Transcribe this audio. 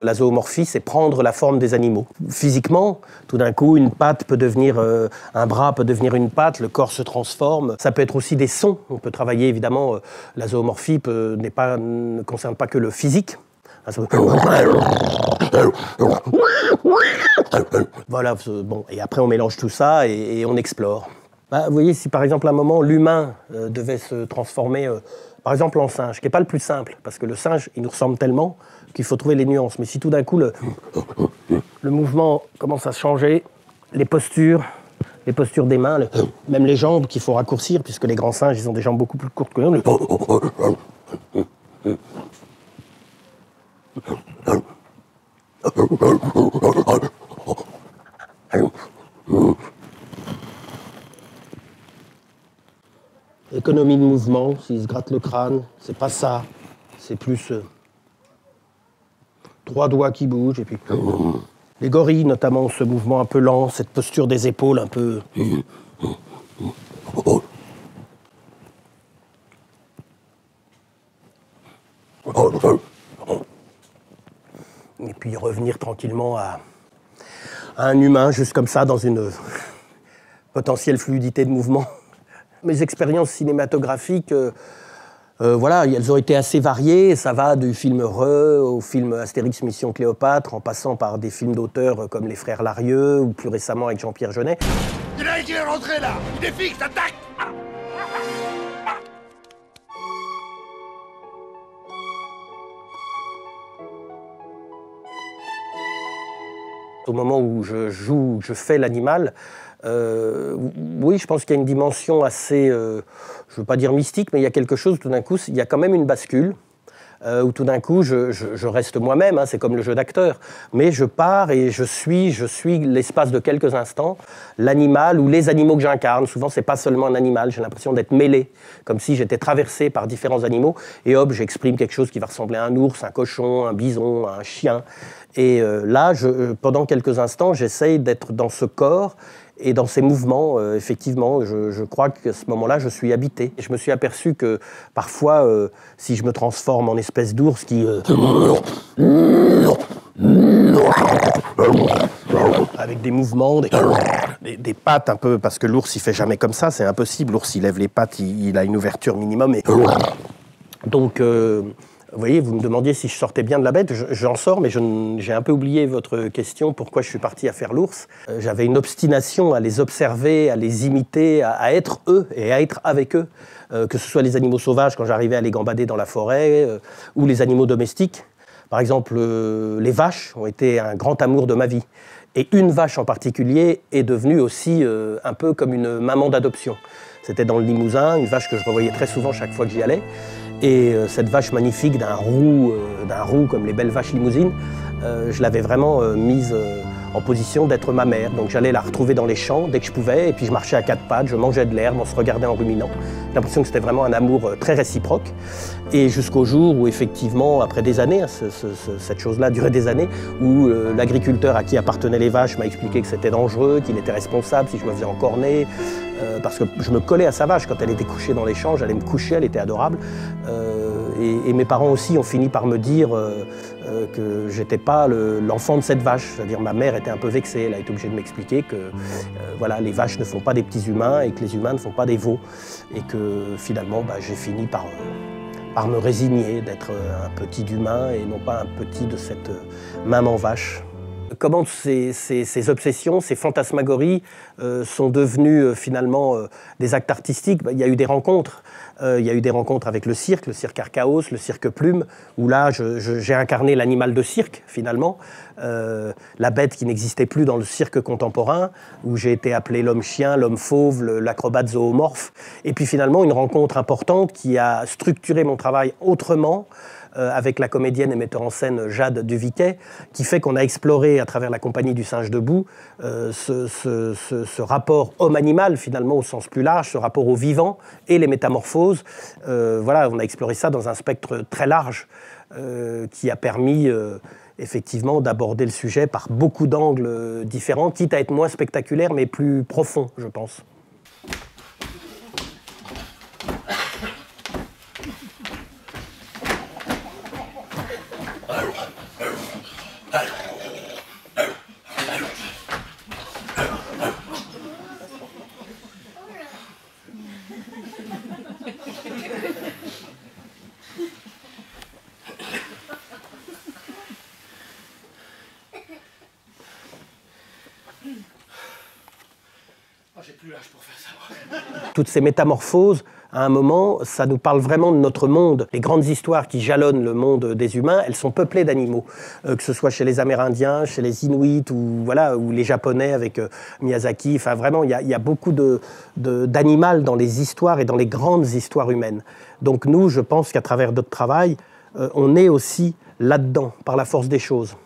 La zoomorphie, c'est prendre la forme des animaux. Physiquement, tout d'un coup, une patte peut devenir, un bras peut devenir une patte, le corps se transforme. Ça peut être aussi des sons. On peut travailler, évidemment, la zoomorphie ne concerne pas que le physique. Voilà, bon, et après on mélange tout ça et on explore. Bah, vous voyez, si par exemple à un moment l'humain devait se transformer, par exemple en singe, qui n'est pas le plus simple, parce que le singe, il nous ressemble tellement qu'il faut trouver les nuances. Mais si tout d'un coup le mouvement commence à changer, les postures des mains, même les jambes qu'il faut raccourcir, puisque les grands singes, ils ont des jambes beaucoup plus courtes que nous. Économie de mouvement, s'il se gratte le crâne, c'est pas ça. C'est plus 3 doigts qui bougent et puis les gorilles notamment, ce mouvement un peu lent, cette posture des épaules un peu. Et puis revenir tranquillement à un humain, juste comme ça, dans une potentielle fluidité de mouvement. Mes expériences cinématographiques, voilà, elles ont été assez variées. Ça va du film au film Astérix Mission Cléopâtre, en passant par des films d'auteurs comme Les Frères Larieux, ou plus récemment avec Jean-Pierre Jeunet. Il y en a un qui est rentré là. Il est fixe, attaque. Au moment où je joue, je fais l'animal, oui, je pense qu'il y a une dimension assez, je ne veux pas dire mystique, mais il y a quelque chose, tout d'un coup, il y a quand même une bascule, où tout d'un coup, je reste moi-même, hein, c'est comme le jeu d'acteur, mais je pars et je suis l'espace de quelques instants, l'animal ou les animaux que j'incarne. Souvent, ce n'est pas seulement un animal, j'ai l'impression d'être mêlé, comme si j'étais traversé par différents animaux, et hop, j'exprime quelque chose qui va ressembler à un ours, un cochon, un bison, un chien. Et là, pendant quelques instants, j'essaye d'être dans ce corps et dans ces mouvements. Effectivement, je crois qu'à ce moment-là, je suis habité. Et je me suis aperçu que parfois, si je me transforme en espèce d'ours qui... avec des mouvements, des pattes un peu, parce que l'ours, il fait jamais comme ça, c'est impossible. L'ours, il lève les pattes, il a une ouverture minimum. Et... Donc... vous voyez, vous me demandiez si je sortais bien de la bête. J'en sors, mais j'ai un peu oublié votre question, pourquoi je suis parti à faire l'ours. J'avais une obstination à les observer, à les imiter, à être eux et à être avec eux. Que ce soit les animaux sauvages, quand j'arrivais à les gambader dans la forêt, ou les animaux domestiques. Par exemple, les vaches ont été un grand amour de ma vie. Et une vache en particulier est devenue aussi un peu comme une maman d'adoption. C'était dans le Limousin, une vache que je revoyais très souvent chaque fois que j'y allais. Et cette vache magnifique d'un roux comme les belles vaches limousines, je l'avais vraiment mise en position d'être ma mère. Donc j'allais la retrouver dans les champs dès que je pouvais, et puis je marchais à 4 pattes, je mangeais de l'herbe, on se regardait en ruminant. J'ai l'impression que c'était vraiment un amour très réciproque. Et jusqu'au jour où effectivement, après des années, cette chose-là durait des années, où l'agriculteur à qui appartenaient les vaches m'a expliqué que c'était dangereux, qu'il était responsable si je me faisais encorner, parce que je me collais à sa vache. Quand elle était couchée dans les champs, j'allais me coucher, elle était adorable. Et mes parents aussi ont fini par me dire que j'étais pas l'enfant de cette vache. C'est-à-dire ma mère était un peu vexée, elle a été obligée de m'expliquer que voilà, les vaches ne font pas des petits humains et que les humains ne font pas des veaux. Et que finalement, j'ai fini par me résigner d'être un petit humain et non pas un petit de cette maman vache. Comment ces obsessions, ces fantasmagories sont devenues finalement des actes artistiques? Il y a eu des rencontres. Il y a eu des rencontres avec le cirque Archaos, le cirque Plume, où là j'ai incarné l'animal de cirque finalement, la bête qui n'existait plus dans le cirque contemporain, où j'ai été appelé l'homme-chien, l'homme fauve, l'acrobate zoomorphe. Et puis finalement une rencontre importante qui a structuré mon travail autrement, avec la comédienne et metteur en scène Jade Duviquet, qui fait qu'on a exploré à travers la compagnie du singe debout ce rapport homme-animal finalement au sens plus large, ce rapport au vivant et les métamorphoses. Voilà, on a exploré ça dans un spectre très large. qui a permis effectivement d'aborder le sujet par beaucoup d'angles différents, quitte à être moins spectaculaire, mais plus profond, je pense. J'ai plus l'âge pour faire ça. Toutes ces métamorphoses, à un moment, ça nous parle vraiment de notre monde. Les grandes histoires qui jalonnent le monde des humains, elles sont peuplées d'animaux. Que ce soit chez les Amérindiens, chez les Inuits ou, voilà, ou les Japonais avec Miyazaki. Enfin, vraiment, il y a beaucoup d'animal dans les histoires et dans les grandes histoires humaines. Donc nous, je pense qu'à travers notre travail, on est aussi là-dedans, par la force des choses.